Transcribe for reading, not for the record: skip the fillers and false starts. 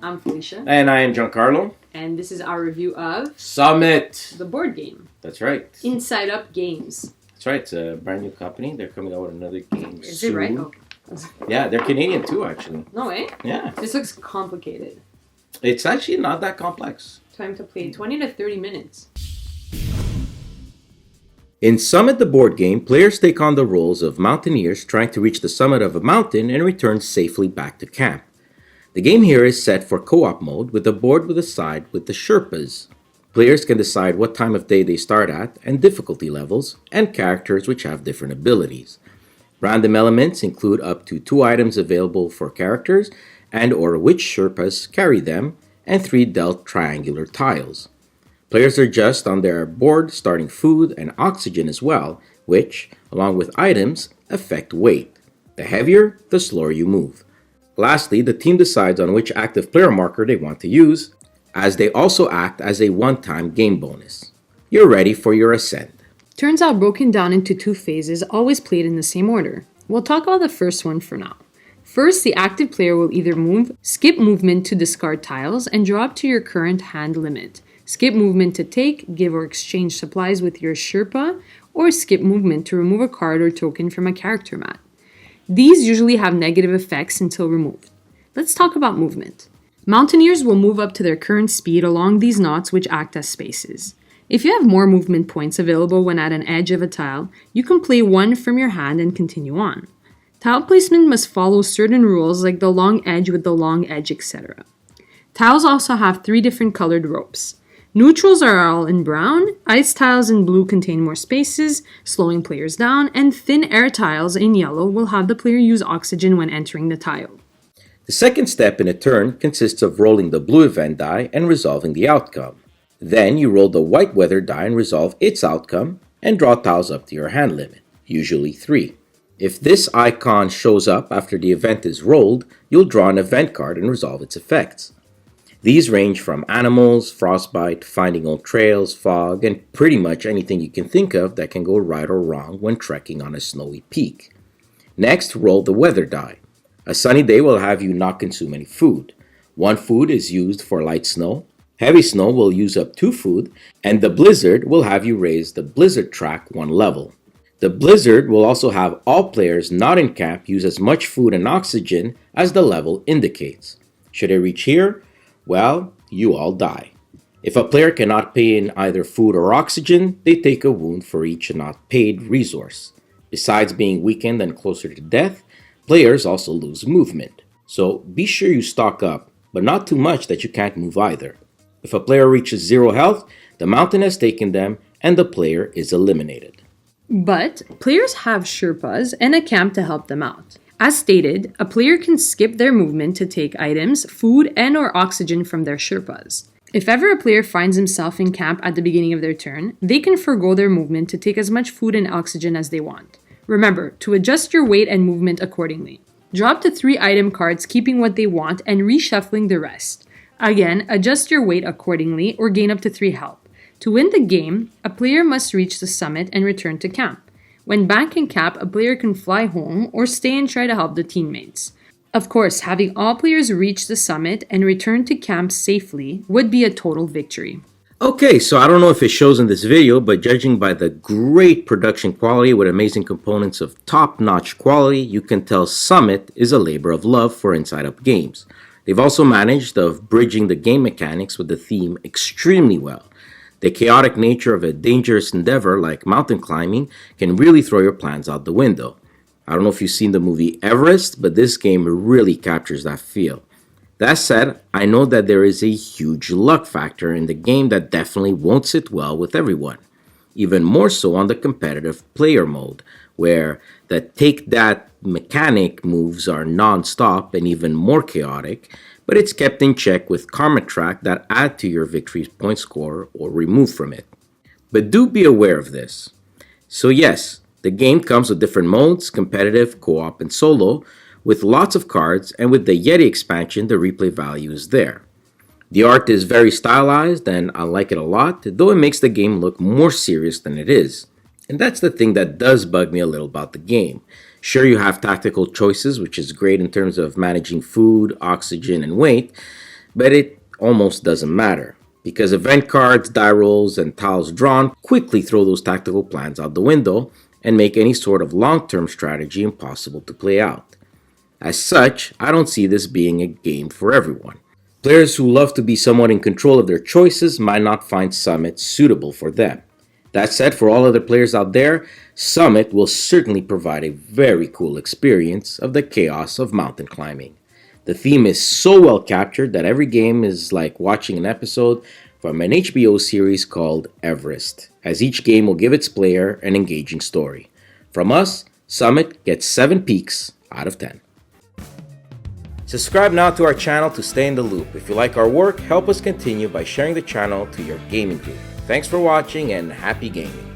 I'm Felicia. And I am Giancarlo. And this is our review of Summit, the board game. That's right. Inside Up Games. That's right. It's a brand new company. They're coming out with another game Is soon. it right? Oh. Yeah, they're Canadian too, actually. No way? Yeah. This looks complicated. It's actually not that complex. Time to play 20 to 30 minutes. In Summit the board game, players take on the roles of mountaineers trying to reach the summit of a mountain and return safely back to camp. The game here is set for co-op mode with a board with a side with the Sherpas. Players can decide what time of day they start at and difficulty levels, and characters which have different abilities. Random elements include up to 2 items available for characters and or which Sherpas carry them, and 3 dealt triangular tiles. Players adjust on their board starting food and oxygen as well, which, along with items, affect weight. The heavier, the slower you move. Lastly, the team decides on which active player marker they want to use, as they also act as a one-time game bonus. You're ready for your ascent. Turns out broken down into 2 phases, always played in the same order. We'll talk about the first one for now. First, the active player will either skip movement to discard tiles, and draw up to your current hand limit. Skip movement to take, give or exchange supplies with your Sherpa, or skip movement to remove a card or token from a character mat. These usually have negative effects until removed. Let's talk about movement. Mountaineers will move up to their current speed along these knots, which act as spaces. If you have more movement points available when at an edge of a tile, you can play 1 from your hand and continue on. Tile placement must follow certain rules like the long edge with the long edge, etc. Tiles also have 3 different colored ropes. Neutrals are all in brown, ice tiles in blue contain more spaces, slowing players down, and thin air tiles in yellow will have the player use oxygen when entering the tile. The second step in a turn consists of rolling the blue event die and resolving the outcome. Then you roll the white weather die and resolve its outcome, and draw tiles up to your hand limit, usually 3. If this icon shows up after the event is rolled, you'll draw an event card and resolve its effects. These range from animals, frostbite, finding old trails, fog, and pretty much anything you can think of that can go right or wrong when trekking on a snowy peak. Next, roll the weather die. A sunny day will have you not consume any food. 1 food is used for light snow. Heavy snow will use up 2 food, and the blizzard will have you raise the blizzard track 1 level. The blizzard will also have all players not in camp use as much food and oxygen as the level indicates. Should it reach here, well, you all die. If a player cannot pay in either food or oxygen, they take a wound for each not paid resource. Besides being weakened and closer to death, players also lose movement. So be sure you stock up, but not too much that you can't move either. If a player reaches 0 health, the mountain has taken them and the player is eliminated. But players have Sherpas and a camp to help them out. As stated, a player can skip their movement to take items, food, and or oxygen from their Sherpas. If ever a player finds himself in camp at the beginning of their turn, they can forgo their movement to take as much food and oxygen as they want. Remember to adjust your weight and movement accordingly. Draw up to 3 item cards keeping what they want and reshuffling the rest. Again, adjust your weight accordingly or gain up to 3 health. To win the game, a player must reach the summit and return to camp. When back in camp, a player can fly home or stay and try to help the teammates. Of course, having all players reach the summit and return to camp safely would be a total victory. Okay, so I don't know if it shows in this video, but judging by the great production quality with amazing components of top-notch quality, you can tell Summit is a labor of love for Inside Up Games. They've also managed of bridging the game mechanics with the theme extremely well. The chaotic nature of a dangerous endeavor like mountain climbing can really throw your plans out the window. I don't know if you've seen the movie Everest, but this game really captures that feel. That said, I know that there is a huge luck factor in the game that definitely won't sit well with everyone. Even more so on the competitive player mode, where the take that mechanic moves are non-stop and even more chaotic, but it's kept in check with karma track that add to your victory point score or remove from it. But do be aware of this. So yes, the game comes with different modes, competitive, co-op, and solo, with lots of cards, and with the Yeti expansion, the replay value is there. The art is very stylized, and I like it a lot, though it makes the game look more serious than it is. And that's the thing that does bug me a little about the game. Sure, you have tactical choices, which is great in terms of managing food, oxygen, and weight, But it almost doesn't matter, because event cards, die rolls, and tiles drawn quickly throw those tactical plans out the window and make any sort of long-term strategy impossible to play out. As such, I don't see this being a game for everyone. Players who love to be somewhat in control of their choices might not find Summit suitable for them. That said, for all other players out there, Summit will certainly provide a very cool experience of the chaos of mountain climbing. The theme is so well captured that every game is like watching an episode from an HBO series called Everest, as each game will give its player an engaging story. From us, Summit gets 7 peaks out of 10. Subscribe now to our channel to stay in the loop. If you like our work, help us continue by sharing the channel to your gaming group. Thanks for watching and happy gaming.